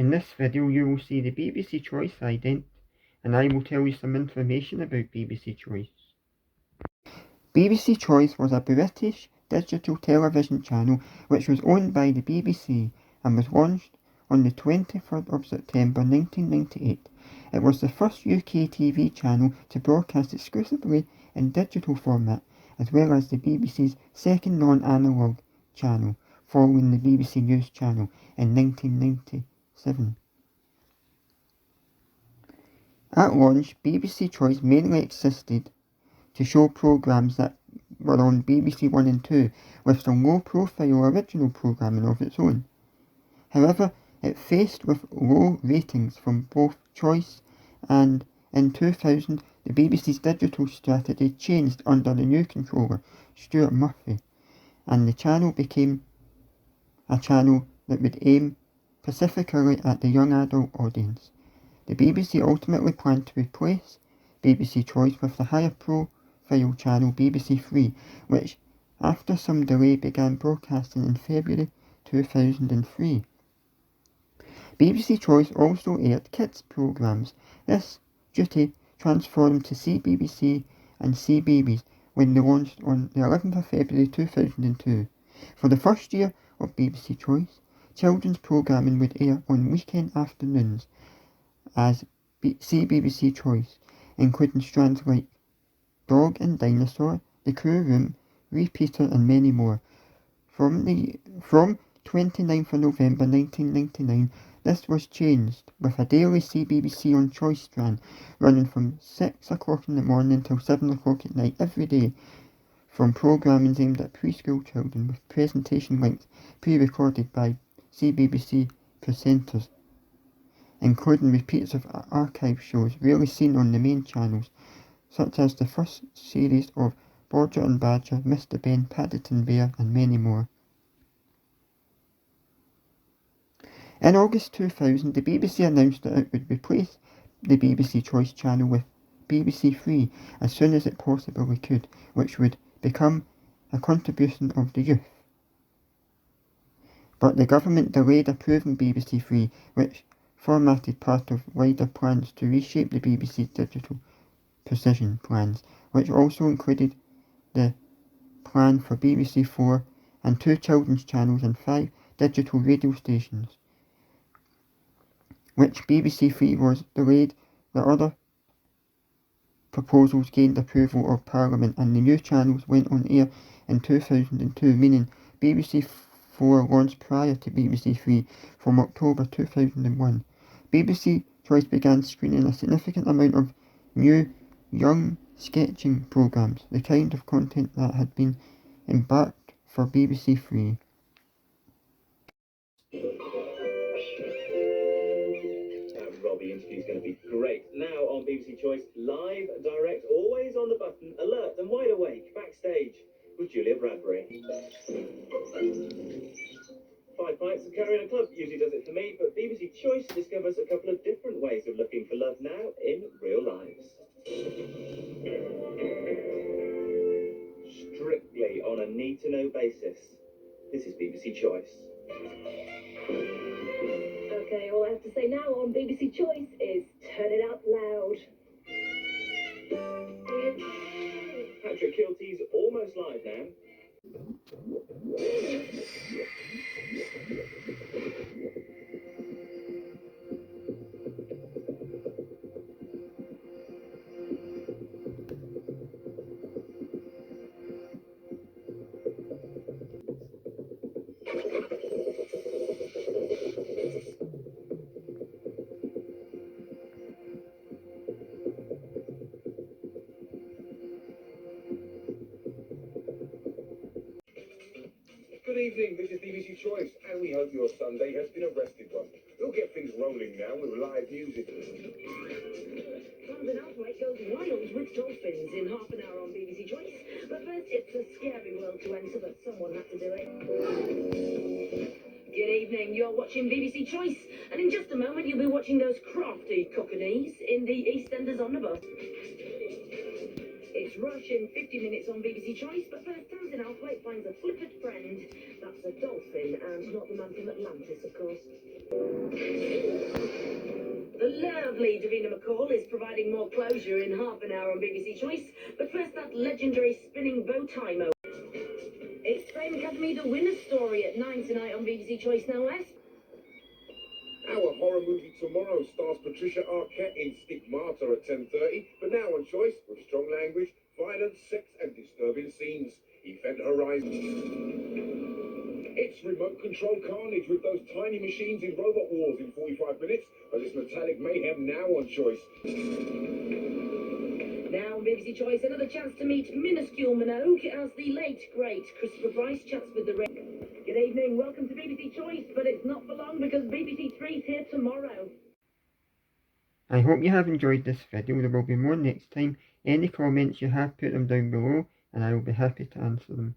In this video you will see the BBC Choice Ident, and I will tell you some information about BBC Choice. BBC Choice was a British digital television channel which was owned by the BBC and was launched on the 23rd of September 1998. It was the first UK TV channel to broadcast exclusively in digital format, as well as the BBC's second non-analogue channel, following the BBC News channel in 1997. At launch, BBC Choice mainly existed to show programmes that were on BBC One and Two, with some low-profile original programming of its own. However, it faced with low ratings from both Choice, and in 2000 the BBC's digital strategy changed under the new controller, Stuart Murphy, and the channel became a channel that would aim specifically at the young adult audience. The BBC ultimately planned to replace BBC Choice with the higher profile channel BBC Three, which after some delay began broadcasting in February 2003. BBC Choice also aired kids programmes. This duty transformed to CBBC and CBeebies when they launched on the 11th of February 2002. For the first year of BBC Choice, children's programming would air on weekend afternoons as CBBC Choice, including strands like Dog and Dinosaur, The Crew Room, Repeater and many more. From 29th of November 1999, this was changed, with a daily CBBC on Choice strand running from 6 o'clock in the morning until 7 o'clock at night every day, from programming aimed at preschool children with presentation links pre-recorded by CBBC presenters, including repeats of archive shows rarely seen on the main channels, such as the first series of Bodger and Badger, Mr. Ben, Paddington Bear and many more. In August 2000, the BBC announced that it would replace the BBC Choice channel with BBC Three as soon as it possibly could, which would become a contribution of the youth. But the government delayed approving BBC Three, which formatted part of wider plans to reshape the BBC's digital precision plans, which also included the plan for BBC Four and 2 children's channels and 5 digital radio stations, which BBC Three was delayed. The other proposals gained approval of Parliament, and the new channels went on air in 2002, meaning BBC Four launched prior to BBC Three from October 2001. BBC Choice began screening a significant amount of new young sketching programmes, the kind of content that had been embarked for BBC Three. Robbie interview's going to be great. Now on BBC Choice, live, direct, always on the button, alert and wide awake, backstage with Julia Bradbury. 5 pints of curry in a club usually does it for me, but BBC Choice discovers a couple of different ways of looking for love now in real lives. Strictly on a need-to-know basis. This is BBC Choice. Okay, all I have to say now on BBC Choice is turn it out loud. Patrick Kilty's almost live now. Good evening, this is BBC Choice, and we hope your Sunday has been a rested one. We'll get things rolling now with live music. London Outright goes wild with dolphins in half an hour on BBC Choice. But first, it's a scary world to enter, but someone had to do it. Good evening, you're watching BBC Choice, and in just a moment you'll be watching those crafty cockadees in the EastEnders omnibus. It's Crash Rush in 50 minutes on BBC Choice, but first, Tamsin Althwaite finds a flickered friend. That's a dolphin, and not the man from Atlantis, of course. The lovely Davina McCall is providing more closure in half an hour on BBC Choice, but first, that legendary spinning bow tie moment. It's Fame Academy The Winner's Story at 9 tonight on BBC Choice Now West. Our horror movie tomorrow stars Patricia Arquette in Stigmata at 10:30, but now on Choice with strong language, violence, sex and disturbing scenes. Event Horizon. It's remote control carnage with those tiny machines in Robot Wars in 45 minutes, but it's metallic mayhem now on Choice. Now on BBC Choice, another chance to meet minuscule Minogue as the late, great Christopher Price chats with the Red. Good evening, welcome to BBC Choice, but it's not for long because BBC 3's here tomorrow. I hope you have enjoyed this video. There will be more next time. Any comments you have, put them down below and I will be happy to answer them.